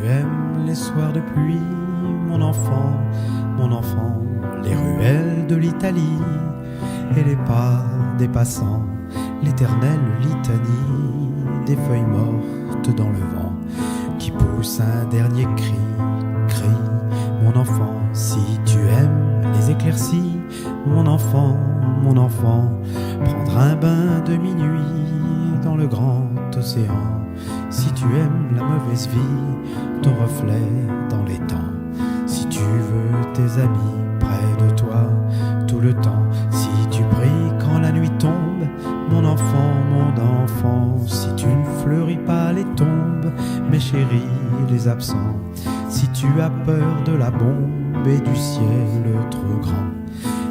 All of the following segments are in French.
aimes les soirs de pluie, mon enfant, les ruelles de l'Italie et les pas des passants, l'éternelle litanie des feuilles mortes dans le vent qui pousse un dernier cri, mon enfant, si tu aimes les éclaircies, mon enfant, prendre un bain de minuit dans le grand océan. Si tu aimes la mauvaise vie, ton reflet dans les temps. Si tu veux tes amis près de toi tout le temps. Si tu pries quand la nuit tombe, mon enfant. Si tu ne fleuris pas les tombes, mes chéris les absents. Si tu as peur de la bombe et du ciel trop grand.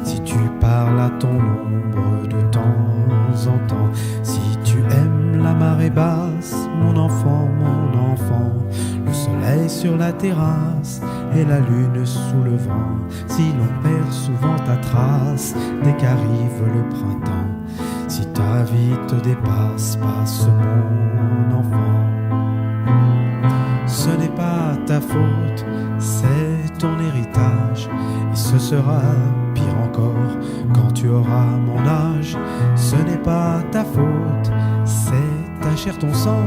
Si tu parles à ton ombre de temps en temps. Si tu aimes la marée basse, mon enfant, le soleil sur la terrasse et la lune sous le vent. Si l'on perd souvent ta trace dès qu'arrive le printemps. Si ta vie te dépasse, passe mon enfant. Ce n'est pas ta faute, c'est ton héritage. Et ce sera pire encore quand tu auras mon âge. Ce n'est pas ta faute, c'est ta chair, ton sang.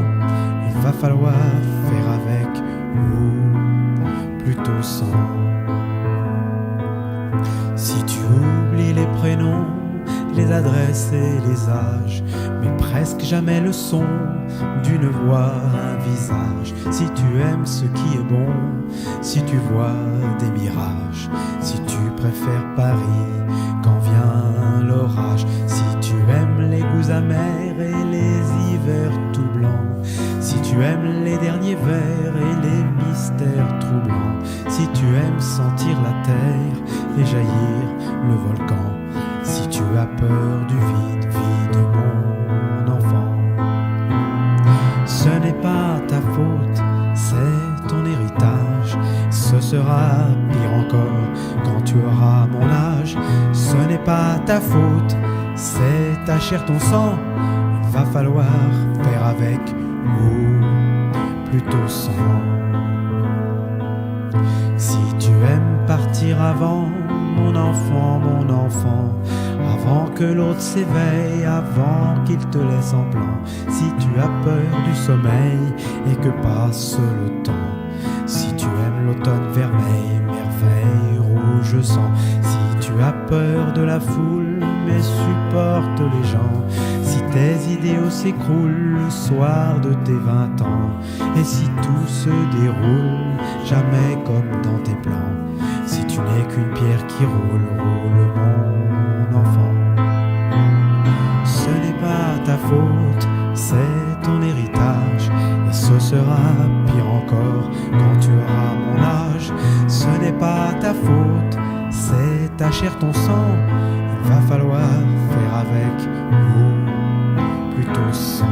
Il va falloir faire avec, ou plutôt sans. Si tu oublies les prénoms, les adresses et les âges, mais presque jamais le son d'une voix, un visage. Si tu aimes ce qui est bon, si tu vois des mirages, si tu préfères Paris quand vient l'orage, si tu aimes les goûts amers et les hivers tout blancs, si tu aimes les derniers vers et les mystères troublants, si tu aimes sentir la terre et jaillir le volcan, si tu as peur du vide, mon enfant. Ce n'est pas ta faute, c'est ton héritage. Ce sera pire encore quand tu auras mon âge. Ce n'est pas ta faute, c'est ta chair, ton sang. Il va falloir faire avec, ou plutôt sans. Si tu aimes partir avant, mon enfant, avant que l'autre s'éveille, avant qu'il te laisse en plan. Si tu as peur du sommeil et que passe le temps. Si tu aimes l'automne vermeil, merveille, rouge sang. Si tu as peur de la foule, mais supporte les gens. Si tes idéaux s'écroulent le soir de tes 20 ans. Et si tout se déroule jamais comme dans tes plans. Si tu n'es qu'une pierre qui roule mon enfant. Ce n'est pas ta faute, c'est ton héritage. Et ce sera pire encore quand tu auras mon âge. Ce n'est pas ta faute, c'est ta chair, ton sang. Il va falloir faire avec, ou plutôt sans.